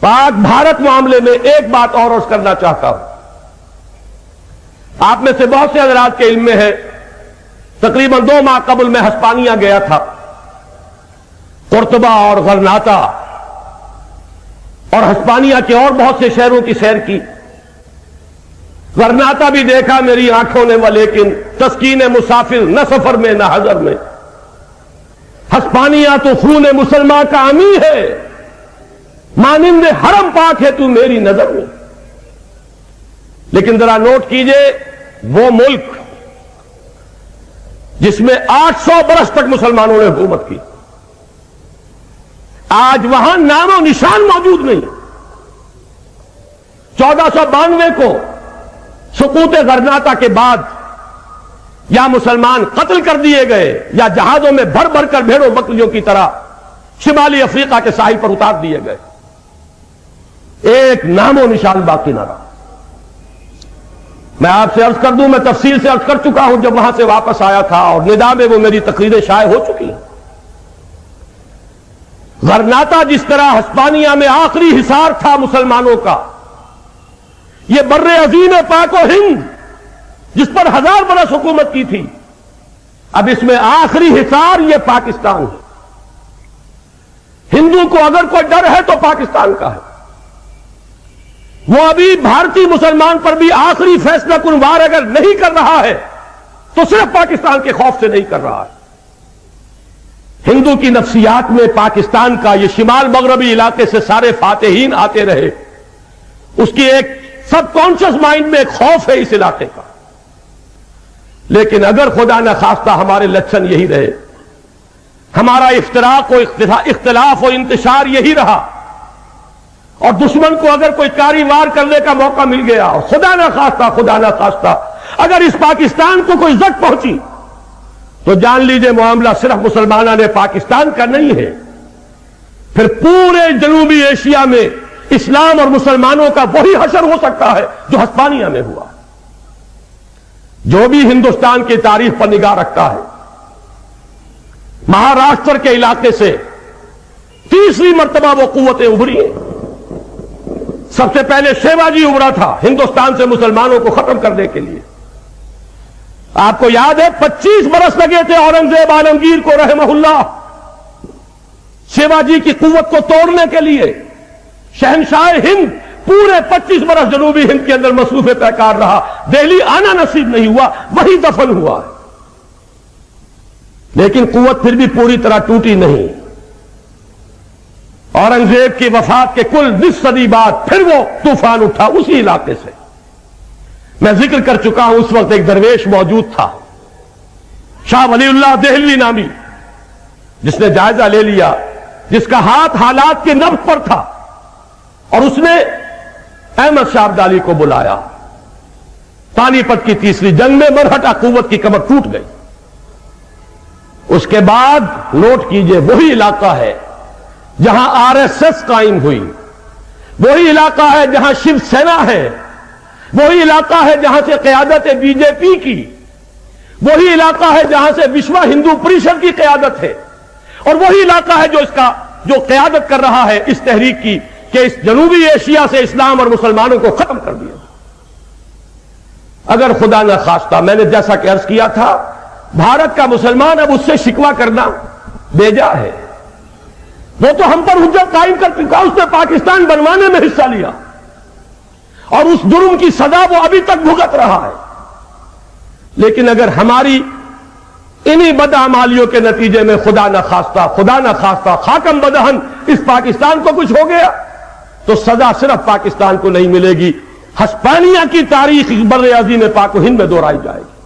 پاک بھارت معاملے میں ایک بات اور عرض کرنا چاہتا ہوں. آپ میں سے بہت سے حضرات کے علم میں ہے، تقریباً 2 ماہ قبل میں ہسپانیہ گیا تھا، قرطبہ اور غرناطہ اور ہسپانیہ کے اور بہت سے شہروں کی سیر کی. غرناطہ بھی دیکھا میری آنکھوں نے، لیکن تسکین مسافر نہ سفر میں نہ حضر میں. ہسپانیہ تو خون مسلمان کا امی ہے، مانند حرم پاک ہے تو میری نظر میں. لیکن ذرا نوٹ کیجئے، وہ ملک جس میں 800 برس تک مسلمانوں نے حکومت کی، آج وہاں نام و نشان موجود نہیں. 1492 کو سقوط غرناطہ کے بعد یا مسلمان قتل کر دیے گئے یا جہازوں میں بھر بھر کر بھیڑوں بکریوں کی طرح شمالی افریقہ کے ساحل پر اتار دیے گئے. ایک نام و نشان باقی نہ رہا. میں آپ سے عرض کر دوں، میں تفصیل سے عرض کر چکا ہوں جب وہاں سے واپس آیا تھا، اور ندا میں وہ میری تقریریں شائع ہو چکی ہیں. غرناطہ جس طرح ہسپانیہ میں آخری حصار تھا مسلمانوں کا، یہ بر عظیم پاک و ہند جس پر 1000 برس حکومت کی تھی، اب اس میں آخری حصار یہ پاکستان ہے. ہندو کو اگر کوئی ڈر ہے تو پاکستان کا ہے. وہ ابھی بھارتی مسلمان پر بھی آخری فیصلہ کن وار اگر نہیں کر رہا ہے تو صرف پاکستان کے خوف سے نہیں کر رہا ہے. ہندو کی نفسیات میں پاکستان کا یہ شمال مغربی علاقے سے سارے فاتحین آتے رہے، اس کی ایک سب کانشس مائنڈ میں ایک خوف ہے اس علاقے کا. لیکن اگر خدا نہ خواستہ ہمارے لچھن یہی رہے، ہمارا افتراق و اختلاف و انتشار یہی رہا، اور دشمن کو اگر کوئی کاری وار کرنے کا موقع مل گیا، اور خدا نہ خواستہ اگر اس پاکستان کو کوئی زد پہنچی، تو جان لیجئے معاملہ صرف مسلمانوں نے پاکستان کا نہیں ہے، پھر پورے جنوبی ایشیا میں اسلام اور مسلمانوں کا وہی حشر ہو سکتا ہے جو ہسپانیہ میں ہوا. جو بھی ہندوستان کی تاریخ پر نگاہ رکھتا ہے، مہاراشٹر کے علاقے سے تیسری مرتبہ وہ قوتیں ابھری ہیں. سب سے پہلے شیواجی ابھرا تھا ہندوستان سے مسلمانوں کو ختم کرنے کے لیے. آپ کو یاد ہے 25 برس لگے تھے اورنگزیب عالمگیر کو رحمہ اللہ شیواجی کی قوت کو توڑنے کے لیے. شہنشاہ ہند پورے 25 برس جنوبی ہند کے اندر مصروف پیکار رہا، دہلی آنا نصیب نہیں ہوا، وہی دفن ہوا ہے. لیکن قوت پھر بھی پوری طرح ٹوٹی نہیں. اورنگزیب کی وفات کے کل 20 صدی بعد پھر وہ طوفان اٹھا اسی علاقے سے. میں ذکر کر چکا ہوں، اس وقت ایک درویش موجود تھا، شاہ ولی اللہ دہلوی نامی، جس نے جائزہ لے لیا، جس کا ہاتھ حالات کے نبض پر تھا، اور اس نے احمد شاہ ابدالی کو بلایا. پانی پت کی تیسری جنگ میں مرہٹہ قوت کی کمر ٹوٹ گئی. اس کے بعد نوٹ کیجئے، وہی علاقہ ہے جہاں RSS قائم ہوئی، وہی علاقہ ہے جہاں شیو سینا ہے، وہی علاقہ ہے جہاں سے قیادت BJP کی، وہی علاقہ ہے جہاں سے وشوا ہندو پریشد کی قیادت ہے، اور وہی علاقہ ہے جو قیادت کر رہا ہے اس تحریک کی کہ اس جنوبی ایشیا سے اسلام اور مسلمانوں کو ختم کر دیا. اگر خدا نہ خواستہ، میں نے جیسا کہ عرض کیا تھا، بھارت کا مسلمان اب اس سے شکوہ کرنا بیجا ہے. وہ تو ہم پر حجت قائم کر چکا، اس نے پاکستان بنوانے میں حصہ لیا، اور اس جرم کی سزا وہ ابھی تک بھگت رہا ہے. لیکن اگر ہماری انہی بدعمالیوں کے نتیجے میں خدا نہ خواستہ خاکم بدہن اس پاکستان کو کچھ ہو گیا، تو سزا صرف پاکستان کو نہیں ملے گی، ہسپانیہ کی تاریخ بر عظیم پاک و ہند میں دہرائی جائے گی.